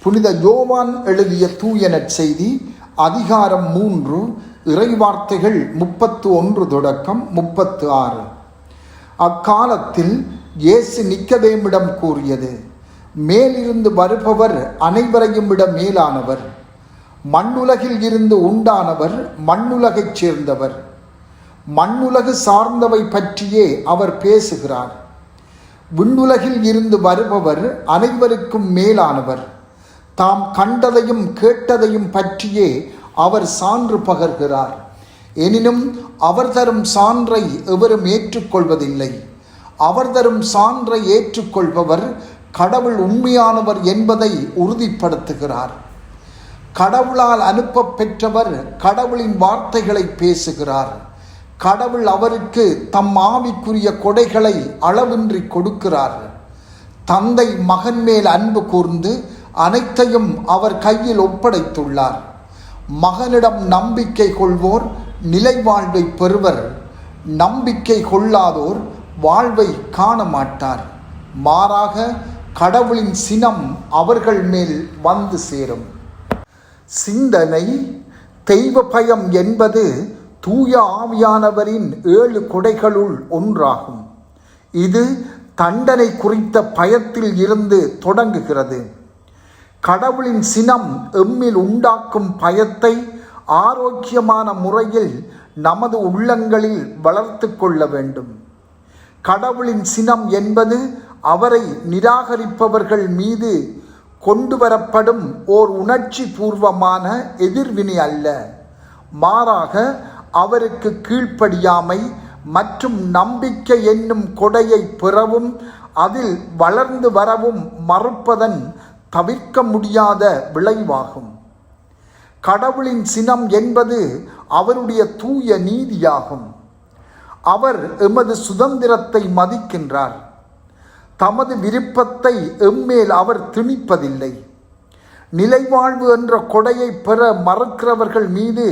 புனித யோவான் எழுதிய தூய நற்செய்தி அதிகாரம் 3 இறைவார்த்தைகள் 31 தொடக்கம் 36. அக்காலத்தில் இயேசு நிக்கதேமிடம் கூறியது, மேலிருந்து வருபவர் அனைவரையும் விட மேலானவர். மண்ணுலகில் இருந்து உண்டானவர், மண்ணுலகைச் சேர்ந்தவர். மண்ணுலகு சார்ந்தவை பற்றியே அவர் பேசுகிறார். விண்ணுலகில் இருந்து வருபவர் அனைவருக்கும் மேலானவர். தாம் கண்டதையும் கேட்டதையும் பற்றியே அவர் சான்று பகர்கிறார். எனினும் அவர் தரும் சான்றை எவரும் ஏற்றுக்கொள்வதில்லை. அவர் தரும் சான்றை ஏற்றுக்கொள்பவர் கடவுள் உண்மையானவர் என்பதை உறுதிப்படுத்துகிறார். கடவுளால் அனுப்ப பெற்றவர் கடவுளின் வார்த்தைகளை பேசுகிறார். கடவுள் அவருக்கு தம் ஆவிக்குரிய கொடைகளை அளவின்றி கொடுக்கிறார். தந்தை மகன் மேல் அன்பு கூர்ந்து அனைத்தையும் அவர் கையில் ஒப்படைத்துள்ளார். மகனிடம் நம்பிக்கை கொள்வோர் நிலை வாழ்வை பெறுவர். நம்பிக்கை கொள்ளாதோர் வாழ்வை காண மாட்டார். மாறாக கடவுளின் சினம் அவர்கள் மேல் வந்து சேரும். சிந்தனை. தெய்வ பயம் என்பது தூய ஆவியானவரின் 7 கொடைகளுள் ஒன்றாகும். இது தண்டனை குறித்த பயத்தில் இருந்து தொடங்குகிறது. கடவுளின் சினம் எம்மில் உண்டாக்கும் பயத்தை ஆரோக்கியமான முறையில் நமது உள்ளங்களில் வளர்த்து கொள்ள வேண்டும். கடவுளின் சினம் என்பது அவரை நிராகரிப்பவர்கள் மீது கொண்டு வரப்படும் ஓர் உணர்ச்சி பூர்வமான எதிர்வினை அல்ல. மாறாக அவருக்கு கீழ்ப்படியாமை மற்றும் நம்பிக்கை என்னும் கொடையை பெறவும் அதில் வளர்ந்து வரவும் மறுப்பதன் தவிர்க்க முடியாத விளைவாகும். கடவுளின் சினம் என்பது அவருடைய தூய நீதியாகும். அவர் எமது சுதந்திரத்தை மதிக்கின்றார். தமது விருப்பத்தை எம்மேல் அவர் திணிப்பதில்லை. நிலைவாழ்வு என்ற கொடையை பெற மறுக்கிறவர்கள் மீது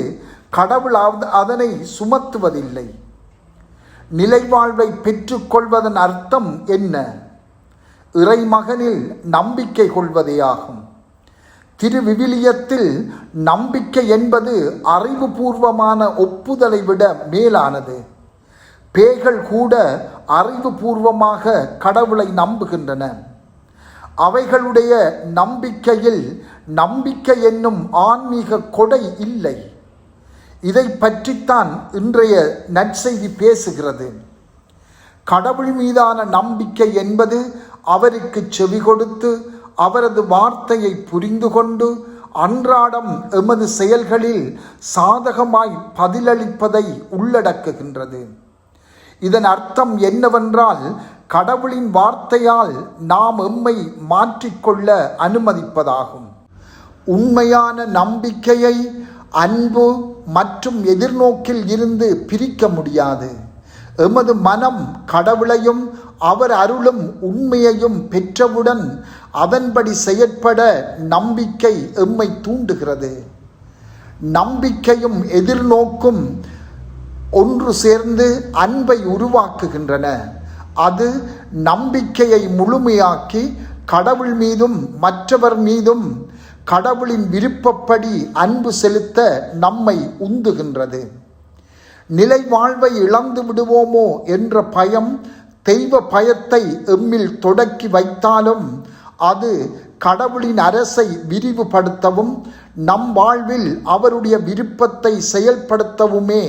கடவுள் அதனை சுமத்துவதில்லை. நிலைவாழ்வை பெற்றுக்கொள்வதன் அர்த்தம் என்ன? இறைமகனில் நம்பிக்கை கொள்வதே ஆகும். திருவிவிலியத்தில் நம்பிக்கை என்பது அறிவுபூர்வமான ஒப்புதலை விட மேலானது. பேய்கள் கூட அறிவுபூர்வமாக கடவுளை நம்புகின்றன. அவைகளுடைய நம்பிக்கையில் நம்பிக்கை என்னும் ஆன்மீக கொடை இல்லை. இதை பற்றித்தான் இன்றைய நற்செய்தி பேசுகிறது. கடவுள் மீதான நம்பிக்கை என்பது அவருக்கு செவி கொடுத்து அவரது வார்த்தையை புரிந்து கொண்டு அன்றாடம் எமது செயல்களில் சாதகமாய் பதிலளிப்பதை உள்ளடக்குகின்றது. இதன் அர்த்தம் என்னவென்றால், கடவுளின் வார்த்தையால் நாம் எம்மை மாற்றிக்கொள்ள அனுமதிப்பதாகும். உண்மையான நம்பிக்கையை அன்பு மற்றும் எதிர்நோக்கில் இருந்து பிரிக்க முடியாது. எமது மனம் கடவுளையும் அவர் அருளும் உண்மையையும் பெற்றவுடன் அதன்படி செயற்பட நம்பிக்கை எம்மை தூண்டுகிறது. நம்பிக்கையும் எதிர்நோக்கும் ஒன்று சேர்ந்து அன்பை உருவாக்குகின்றன. அது நம்பிக்கையை முழுமையாக்கி கடவுள் மீதும் மற்றவர் மீதும் கடவுளின் விருப்பப்படி அன்பு செலுத்த நம்மை உந்துகின்றது. நிலை வாழ்வை இழந்து விடுவோமோ என்ற பயம் தெய்வ பயத்தை எம்மில் தொடக்கி வைத்தாலும் அது கடவுளின் அரசை விரிவுபடுத்தவும் நம் வாழ்வில் அவருடைய விருப்பத்தை செயல்படுத்தவுமே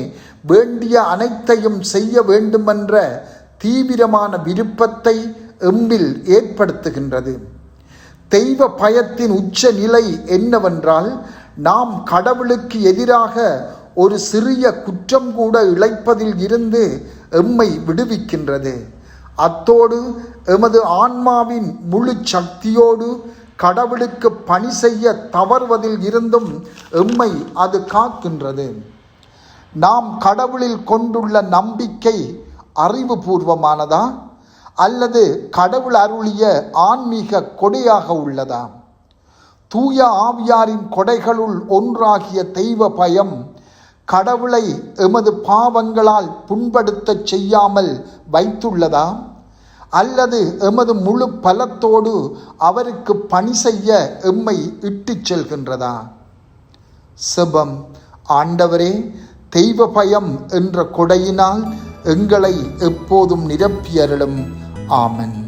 வேண்டிய அனைத்தையும் செய்ய வேண்டுமென்ற தீவிரமான விருப்பத்தை எம்மில் ஏற்படுத்துகின்றது. தெய்வ பயத்தின் உச்ச நிலை என்னவென்றால், நாம் கடவுளுக்கு எதிராக ஒரு சிறிய குற்றம் கூட இழைப்பதில் இருந்து எம்மை விடுவிக்கின்றது. அத்தோடு எமது ஆன்மாவின் முழு சக்தியோடு கடவுளுக்கு பணி செய்ய தவறுவதில் இருந்தும் எம்மை அது காக்கின்றது. நாம் கடவுளில் கொண்டுள்ள நம்பிக்கை அறிவுபூர்வமானதா அல்லது கடவுள் அருளிய ஆன்மீக கொடையாக உள்ளதா? தூய ஆவியாரின் கொடைகளுள் ஒன்றாகிய தெய்வ பயம் கடவுளை எமது பாவங்களால் புண்படுத்த செய்யாமல் வைத்துள்ளதா அல்லது எமது முழு பலத்தோடு அவருக்கு பணி செய்ய எம்மை இட்டுச் செல்கின்றதா? செபம். ஆண்டவரே, தெய்வ பயம் என்ற கொடையினால் எங்களை எப்போதும் நிரப்பியருளும். ஆமென்.